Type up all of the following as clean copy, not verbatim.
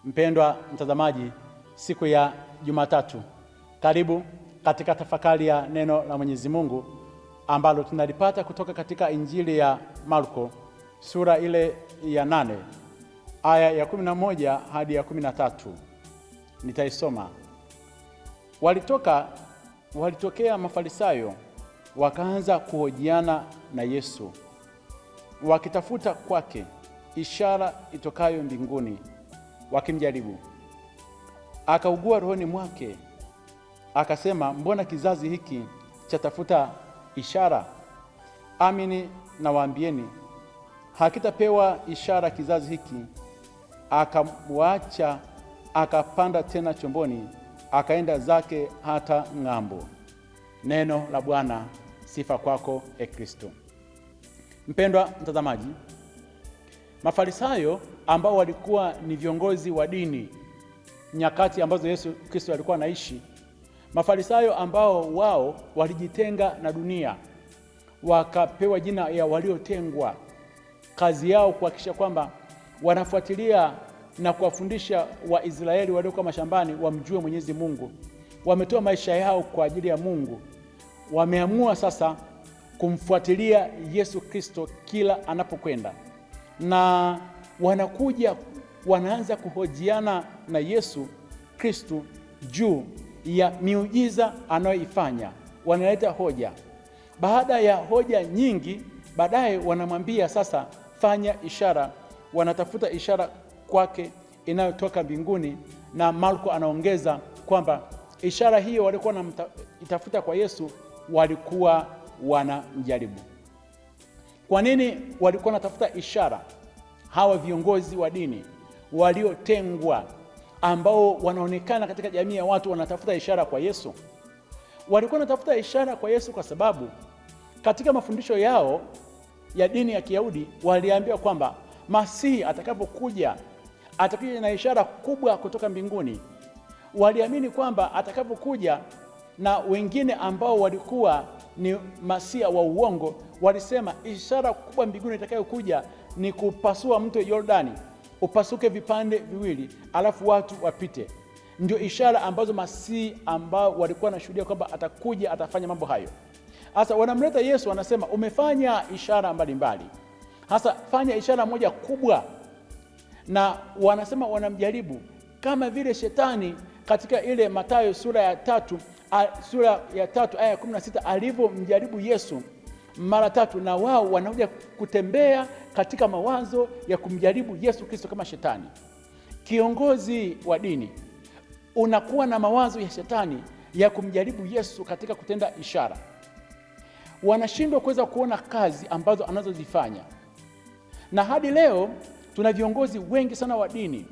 Mpendwa mtazamaji, siku ya Jumatatu, karibu katika tafakari ya neno la Mwenyezi Mungu ambalo tunalipata kutoka katika Injili ya Marko sura ile ya 8 aya ya 11 hadi ya 13. Nitaisoma. Walitokea Mafarisayo wakaanza kuhojiana na Yesu, wakitafuta kwake ishara itokayo mbinguni, wakimjaribu. Akaugua rohoni mwake, akasema, mbona kizazi hiki chatafuta ishara? Amini nawaambieni, hakitapewa ishara kizazi hiki. Akamwacha, akapanda tena chomboni, akaenda zake hata ng'ambo. Neno la Bwana. Sifa kwako, e Kristo. Mpendwa mtazamaji, Mafarisayo ambao walikuwa ni viongozi wa dini nyakati ambazo Yesu Kristo alikuwa anaishi, Mafarisayo ambao wao walijitenga na dunia, wakapewa jina ya waliotengwa. Kazi yao kuhakikisha kwamba wanafuatilia na kuwafundisha Waisraeli waliokuwa mashambani wamjue Mwenyezi Mungu. Wametoa maisha yao kwa ajili ya Mungu. Wameamua sasa kumfuatilia Yesu Kristo kila anapokwenda, na wanaanza kuhojiana na Yesu Kristo juu ya miujiza anayoifanya. Wanaleta hoja. Baada ya hoja nyingi, baadaye wanamwambia sasa, fanya ishara. Wanatafuta ishara kwake inayotoka mbinguni, na Marko anaongeza kwamba ishara hiyo walikuwa wanatafuta kwa Yesu, walikuwa wanamjaribu. Kwa nini walikuwa wanatafuta ishara? Hawa viongozi wa dini waliotengwa, ambao wanaonekana katika jamii ya watu, wanatafuta ishara kwa Yesu. Walikuwa wanatafuta ishara kwa Yesu kwa sababu katika mafundisho yao ya dini ya Kiyahudi waliambiwa kwamba Masihi atakapokuja atakuja na ishara kubwa kutoka mbinguni. Waliamini kwamba atakapokuja, na wengine ambao walikuwa ni masia wa uongo walisema ishara kubwa mbinguni itakayokuja ni kupasua mto Yordani upasuke vipande viwili, alafu watu wapite. Ndio ishara ambazo Masihi ambao walikuwa wanashuhudia kwamba atakuja, atafanya mambo hayo. Sasa wanamleta Yesu, wanasema umefanya ishara mbalimbali, hasa fanya ishara moja kubwa. Na wanasema wanamjaribu kama vile shetani katika ile Mathayo sura ya 3 aya 16 alivyomjaribu Yesu mara 3, na wao wanakuja kutembea katika mawazo ya kumjaribu Yesu Kristo kama shetani. Kiongozi wa dini unakuwa na mawazo ya shetani ya kumjaribu Yesu katika kutenda ishara. Wanashindwa kuweza kuona kazi ambazo anazozifanya. Na hadi leo tuna viongozi wengi sana wa dini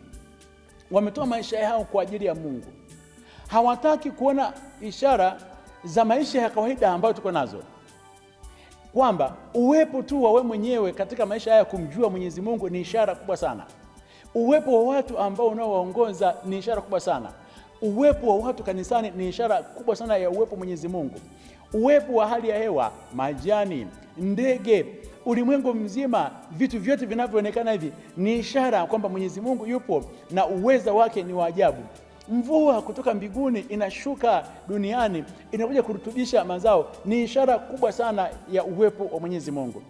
wametoa maisha yao kwa ajili ya Mungu. Hawataki kuona ishara za maisha ya kawaida ambayo tuko nazo, kwamba uwepo tu wa wewe mwenyewe katika maisha haya kumjua Mwenyezi Mungu ni ishara kubwa sana. Uwepo wa watu ambao unaowaongoza ni ishara kubwa sana. Uwepo wa watu kanisani ni ishara kubwa sana ya uwepo Mwenyezi Mungu. Uwepo wa hali ya hewa, majani, ndege, ulimwengu mzima, vitu vyote vinavyoonekana hivi ni ishara kwamba Mwenyezi Mungu yupo na uweza wake ni wa ajabu. Mvua kutoka mbinguni inashuka duniani, inakuja kurutubisha mazao, ni ishara kubwa sana ya uwepo wa Mwenyezi Mungu.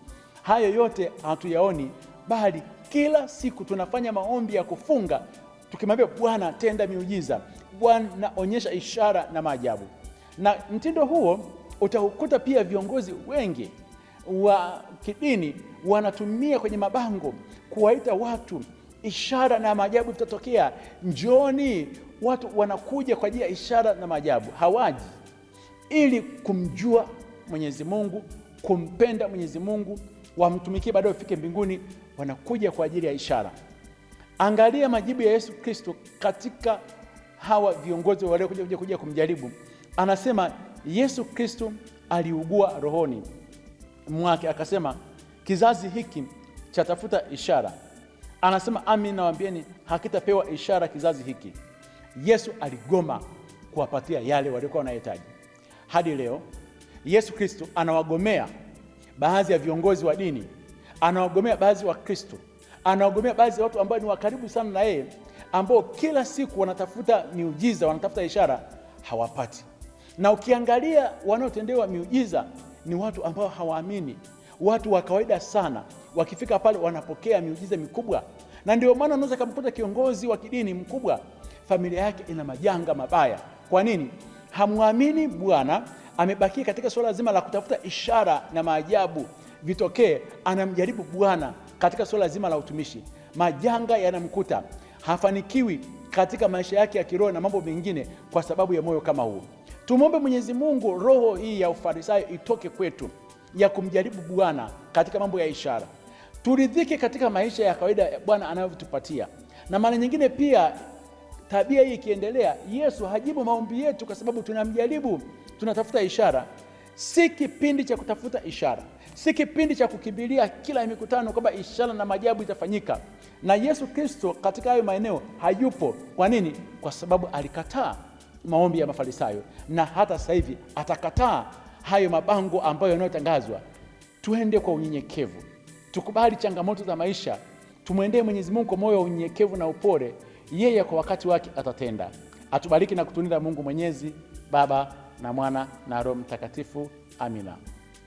Hayo yote hatuyaoni, bali kila siku tunafanya maombi ya kufunga tukimwambia Bwana, tenda miujiza, Bwana onyesha ishara na maajabu. Na mtindo huo utakuta pia viongozi wengi wa kidini wanatumia kwenye mabango kuwaita watu, ishara na maajabu vitatokea, njooni. Watu wanakuja kwa ajili ya ishara na maajabu, hawaji ili kumjua Mwenyezi Mungu, kumpenda Mwenyezi Mungu, wamtumikie baadaye wafike mbinguni. Wanakuja kwa ajili ya ishara. Angalia majibu ya Yesu Kristo katika hawa viongozi waliokuja kumjaribu. Anasema Yesu Kristo aliugua rohoni mwake, akasema kizazi hiki chatafuta ishara. Anasema amini nawaambieni, hakitapewa ishara kizazi hiki. Yesu aligoma kuwapatia yale waliokuwa wanahitaji. Hadi leo Yesu Kristo anawagomea baadhi ya viongozi wa dini, anawagomea baadhi wa Kristo anaogomea baadhi ya watu ambao ni wakaribu sana na yeye, ambao kila siku wanatafuta miujiza, wanatafuta ishara, hawapati. Na ukiangalia wanaotendewa miujiza ni watu ambao hawaamini, watu wa kawaida sana. Wakifika pale wanapokea miujiza mikubwa. Na ndio maana unaweza kumkuta kiongozi wa kidini mkubwa, familia yake ina majanga mabaya. Kwa nini? Hamwamini Bwana, amebakia katika suala zima la kutafuta ishara na maajabu vitokee. Anamjaribu Bwana katika suala zima la utumishi, majanga yanamkuta, hafanikiwi katika maisha yake ya kiroho na mambo mengine kwa sababu ya moyo kama huu. Tumwombe Mwenyezi Mungu roho hii ya ufarisayo itoke kwetu, ya kumjaribu Bwana katika mambo ya ishara. Turidhike katika maisha ya kawaida Bwana anavyotupatia. Na mara nyingine pia, tabia hii ikiendelea, Yesu hajibu maombi yetu kwa sababu tunamjaribu, tunatafuta ishara. Si kipindi cha kutafuta ishara, si kipindi cha kukimbilia kila mikutano kwamba ishara na maajabu itafanyika. Na Yesu Kristo katika hayo maeneo hayupo. Kwa nini? Kwa sababu alikataa maombi ya Mafarisayo, na hata sasa hivi atakataa hayo mabango ambayo yanayotangazwa. Tuende kwa unyenyekevu, tukubali changamoto za maisha, tumwendee Mwenyezi Mungu kwa moyo wa unyenyekevu na upole. Yeye kwa wakati wake atatenda. Atubariki na kutulinda Mungu Mwenyezi, Baba na Mwana na Roho Mtakatifu. Amina.